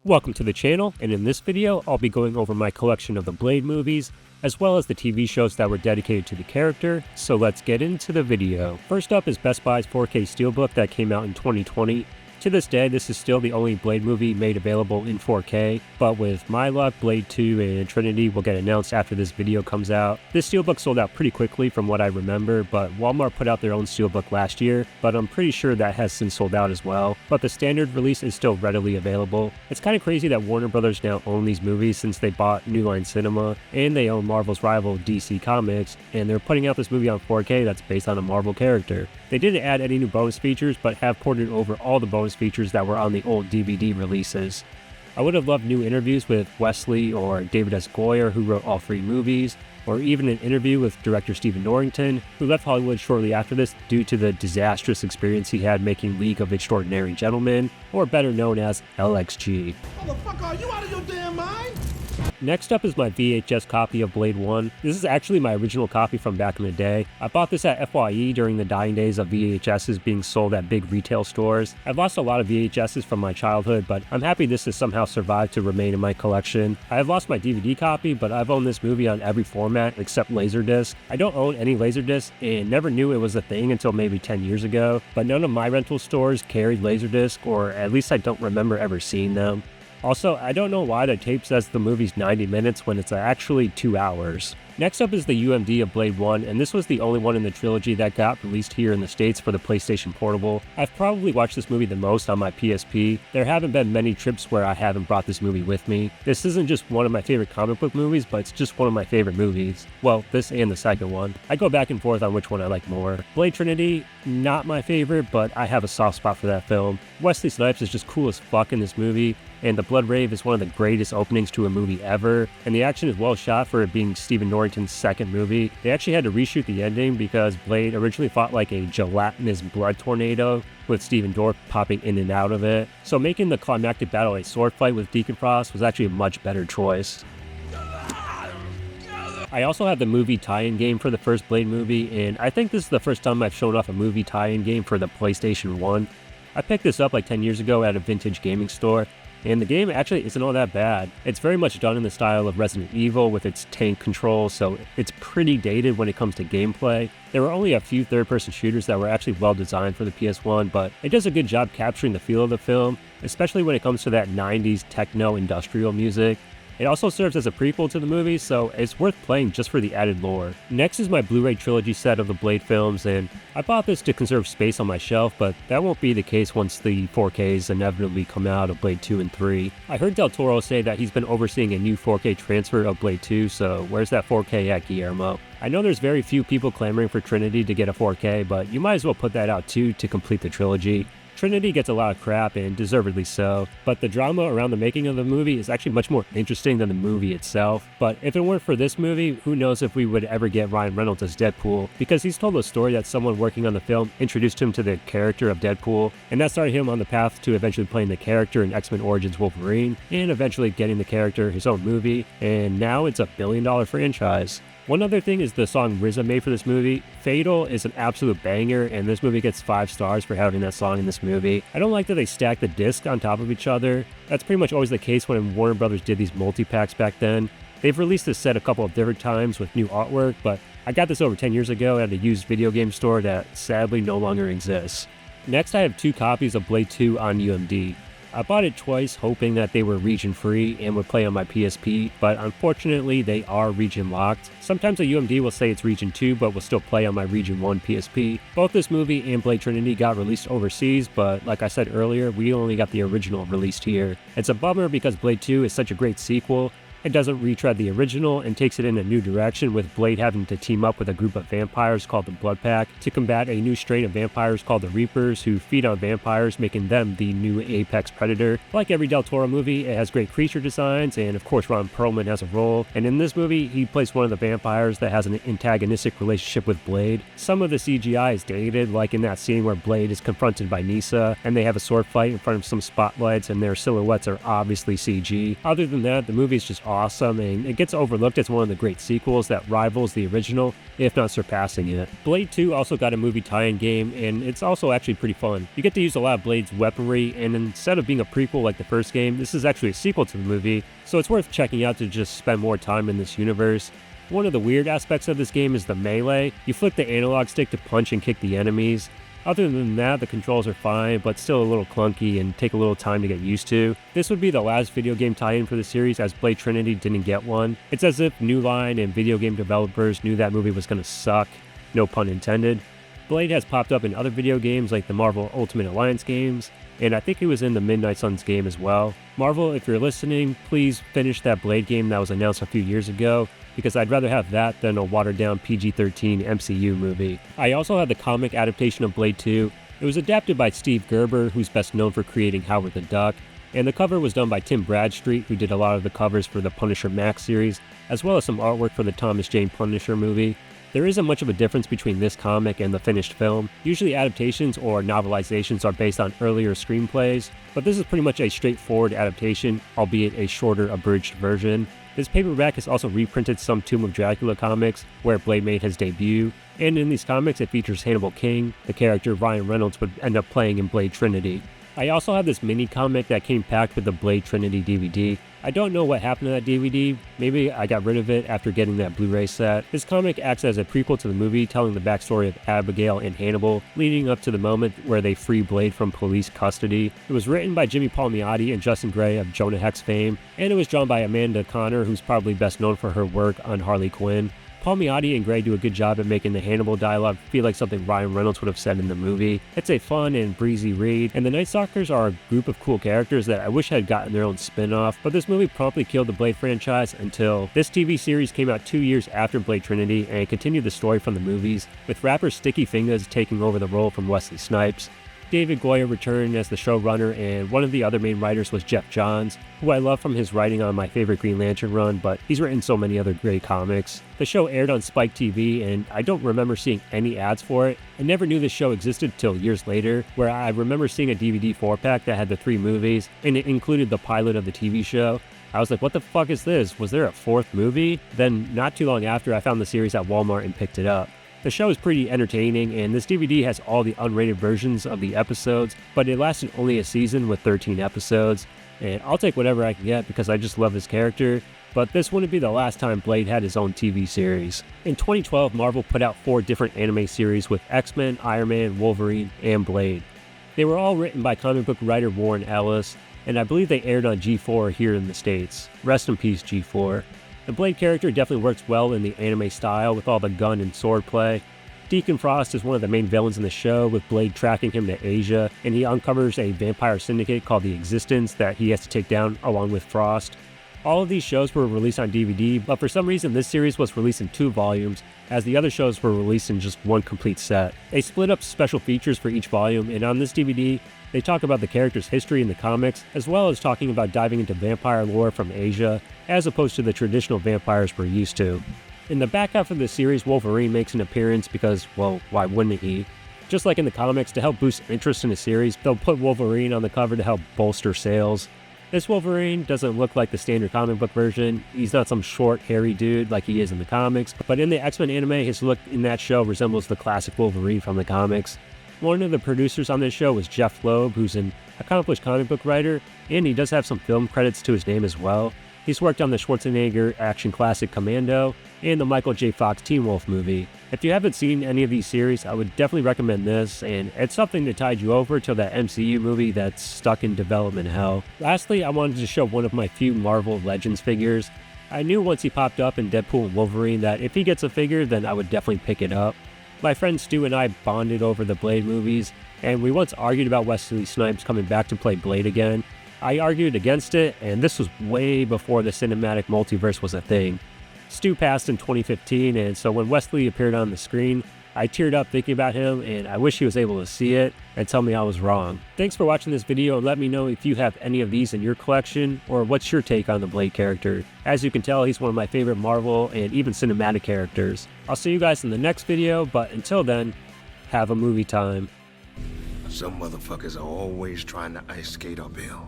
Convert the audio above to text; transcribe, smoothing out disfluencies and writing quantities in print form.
Welcome to the channel, and in this video, I'll be going over my collection of the Blade movies, as well as the TV shows that were dedicated to the character, so let's get into the video. First up is Best Buy's 4K Steelbook that came out in 2020. To this day, this is still the only Blade movie made available in 4K, but with my luck, Blade 2 and Trinity will get announced after this video comes out. This Steelbook sold out pretty quickly from what I remember, but Walmart put out their own Steelbook last year, but I'm pretty sure that has since sold out as well. But the standard release is still readily available. It's kind of crazy that Warner Brothers now own these movies since they bought New Line Cinema, and they own Marvel's rival DC Comics, and they're putting out this movie on 4K that's based on a Marvel character. They didn't add any new bonus features, but have ported over all the bonus features that were on the old DVD releases. I would have loved new interviews with Wesley or David S. Goyer, who wrote all three movies, or even an interview with director Stephen Norrington, who left Hollywood shortly after this due to the disastrous experience he had making League of Extraordinary Gentlemen, or better known as LXG. Motherfucker, are you out of your damn mind? Next up is my VHS copy of Blade 1. This is actually my original copy from back in the day. I bought this at FYE during the dying days of VHSs being sold at big retail stores. I've lost a lot of VHSs from my childhood, but I'm happy this has somehow survived to remain in my collection. I have lost my DVD copy, but I've owned this movie on every format except Laserdisc. I don't own any Laserdisc and never knew it was a thing until maybe 10 years ago, but none of my rental stores carried Laserdisc, or at least I don't remember ever seeing them. Also, I don't know why the tape says the movie's 90 minutes when it's actually 2 hours. Next up is the UMD of Blade 1, and this was the only one in the trilogy that got released here in the States for the PlayStation Portable. I've probably watched this movie the most on my PSP. There haven't been many trips where I haven't brought this movie with me. This isn't just one of my favorite comic book movies, but it's just one of my favorite movies. Well, this and the second one. I go back and forth on which one I like more. Blade Trinity, not my favorite, but I have a soft spot for that film. Wesley Snipes is just cool as fuck in this movie, and the Blood Rave is one of the greatest openings to a movie ever, and the action is well shot for it being Stephen Norrington's second movie. They actually had to reshoot the ending because Blade originally fought like a gelatinous blood tornado with Stephen Dorff popping in and out of it, so making the climactic battle a sword fight with Deacon Frost was actually a much better choice. I also have the movie tie-in game for the first Blade movie, and I think this is the first time I've shown off a movie tie-in game for the PlayStation 1. I picked this up like 10 years ago at a vintage gaming store, and the game actually isn't all that bad. It's very much done in the style of Resident Evil with its tank control, so it's pretty dated when it comes to gameplay. There were only a few third-person shooters that were actually well designed for the PS1, but it does a good job capturing the feel of the film, especially when it comes to that 90s techno-industrial music. It also serves as a prequel to the movie, so it's worth playing just for the added lore. Next is my Blu-ray Trilogy set of the Blade films, and I bought this to conserve space on my shelf, but that won't be the case once the 4Ks inevitably come out of Blade 2 and 3. I heard Del Toro say that he's been overseeing a new 4K transfer of Blade 2, so where's that 4K at, Guillermo? I know there's very few people clamoring for Trinity to get a 4K, but you might as well put that out too to complete the trilogy. Trinity gets a lot of crap, and deservedly so, but the drama around the making of the movie is actually much more interesting than the movie itself. But if it weren't for this movie, who knows if we would ever get Ryan Reynolds as Deadpool, because he's told a story that someone working on the film introduced him to the character of Deadpool, and that started him on the path to eventually playing the character in X-Men Origins Wolverine, and eventually getting the character his own movie, and now it's a billion-dollar franchise. One other thing is the song RZA made for this movie. Fatal is an absolute banger, and this movie gets 5 stars for having that song in this movie. I don't like that they stack the discs on top of each other. That's pretty much always the case when Warner Brothers did these multi-packs back then. They've released this set a couple of different times with new artwork, but I got this over 10 years ago at a used video game store that sadly no longer exists. Next, I have 2 copies of Blade 2 on UMD. I bought it twice hoping that they were region free and would play on my PSP, but unfortunately they are region locked. Sometimes a UMD will say it's region 2 but will still play on my region 1 PSP. Both this movie and Blade Trinity got released overseas, but like I said earlier, we only got the original released here. It's a bummer because Blade 2 is such a great sequel. It doesn't retread the original and takes it in a new direction, with Blade having to team up with a group of vampires called the Blood Pack to combat a new strain of vampires called the Reapers, who feed on vampires, making them the new apex predator. Like every Del Toro movie, it has great creature designs, and of course Ron Perlman has a role, and in this movie he plays one of the vampires that has an antagonistic relationship with Blade. Some of the CGI is dated, like in that scene where Blade is confronted by Nisa and they have a sword fight in front of some spotlights and their silhouettes are obviously CG. Other than that, the movie is just awesome. awesome, and it gets overlooked as one of the great sequels that rivals the original, if not surpassing it. Blade 2 also got a movie tie-in game, and it's also actually pretty fun. You get to use a lot of Blade's weaponry, and instead of being a prequel like the first game, this is actually a sequel to the movie, so it's worth checking out to just spend more time in this universe. One of the weird aspects of this game is the melee. You flick the analog stick to punch and kick the enemies. Other than that, the controls are fine, but still a little clunky and take a little time to get used to. This would be the last video game tie-in for the series, as Blade Trinity didn't get one. It's as if New Line and video game developers knew that movie was gonna suck, no pun intended. Blade has popped up in other video games like the Marvel Ultimate Alliance games, and I think he was in the Midnight Suns game as well. Marvel, if you're listening, please finish that Blade game that was announced a few years ago, because I'd rather have that than a watered-down PG-13 MCU movie. I also have the comic adaptation of Blade 2. It was adapted by Steve Gerber, who's best known for creating Howard the Duck, and the cover was done by Tim Bradstreet, who did a lot of the covers for the Punisher Max series, as well as some artwork for the Thomas Jane Punisher movie. There isn't much of a difference between this comic and the finished film. Usually adaptations or novelizations are based on earlier screenplays, but this is pretty much a straightforward adaptation, albeit a shorter, abridged version. This paperback has also reprinted some Tomb of Dracula comics, where Blade made his debut, and in these comics it features Hannibal King, the character Ryan Reynolds would end up playing in Blade Trinity. I also have this mini comic that came packed with the Blade Trinity DVD. I don't know what happened to that DVD, maybe I got rid of it after getting that Blu-ray set. This comic acts as a prequel to the movie, telling the backstory of Abigail and Hannibal, leading up to the moment where they free Blade from police custody. It was written by Jimmy Palmiotti and Justin Gray of Jonah Hex fame, and it was drawn by Amanda Conner, who's probably best known for her work on Harley Quinn. Palmiotti and Gray do a good job at making the Hannibal dialogue feel like something Ryan Reynolds would have said in the movie. It's a fun and breezy read, and the Night Stalkers are a group of cool characters that I wish had gotten their own spin-off, but this movie promptly killed the Blade franchise until this TV series came out 2 years after Blade Trinity and continued the story from the movies, with rapper Sticky Fingers taking over the role from Wesley Snipes. David Goyer returned as the showrunner, and one of the other main writers was Jeff Johns, who I love from his writing on my favorite Green Lantern run, but he's written so many other great comics. The show aired on Spike TV, and I don't remember seeing any ads for it. I never knew this show existed till years later, where I remember seeing a DVD 4-pack that had the 3 movies, and it included the pilot of the TV show. I was like, what the fuck is this? Was there a 4th movie? Then, not too long after, I found the series at Walmart and picked it up. The show is pretty entertaining, and this DVD has all the unrated versions of the episodes, but it lasted only a season with 13 episodes, and I'll take whatever I can get because I just love this character, but this wouldn't be the last time Blade had his own TV series. In 2012, Marvel put out 4 different anime series with X-Men, Iron Man, Wolverine, and Blade. They were all written by comic book writer Warren Ellis, and I believe they aired on G4 here in the States. Rest in peace, G4. The Blade character definitely works well in the anime style with all the gun and sword play. Deacon Frost is one of the main villains in the show, with Blade tracking him to Asia, and he uncovers a vampire syndicate called the Existence that he has to take down along with Frost. All of these shows were released on DVD, but for some reason this series was released in 2 volumes, as the other shows were released in just 1 complete set. They split up special features for each volume, and on this DVD, they talk about the character's history in the comics, as well as talking about diving into vampire lore from Asia, as opposed to the traditional vampires we're used to. In the back half of the series, Wolverine makes an appearance because, well, why wouldn't he? Just like in the comics, to help boost interest in the series, they'll put Wolverine on the cover to help bolster sales. This Wolverine doesn't look like the standard comic book version. He's not some short, hairy dude like he is in the comics, but in the X-Men anime, his look in that show resembles the classic Wolverine from the comics. One of the producers on this show was Jeff Loeb, who's an accomplished comic book writer, and he does have some film credits to his name as well. He's worked on the Schwarzenegger action classic Commando and the Michael J. Fox Teen Wolf movie. If you haven't seen any of these series, I would definitely recommend this, and it's something to tide you over till that MCU movie that's stuck in development hell. Lastly, I wanted to show one of my few Marvel Legends figures. I knew once he popped up in Deadpool and Wolverine that if he gets a figure, then I would definitely pick it up. My friend Stu and I bonded over the Blade movies, and we once argued about Wesley Snipes coming back to play Blade again. I argued against it, and this was way before the cinematic multiverse was a thing. Stu passed in 2015, and so when Wesley appeared on the screen, I teared up thinking about him, and I wish he was able to see it and tell me I was wrong. Thanks for watching this video, and let me know if you have any of these in your collection, or what's your take on the Blade character. As you can tell, he's one of my favorite Marvel and even cinematic characters. I'll see you guys in the next video, but until then, have a movie time. Some motherfuckers are always trying to ice skate uphill.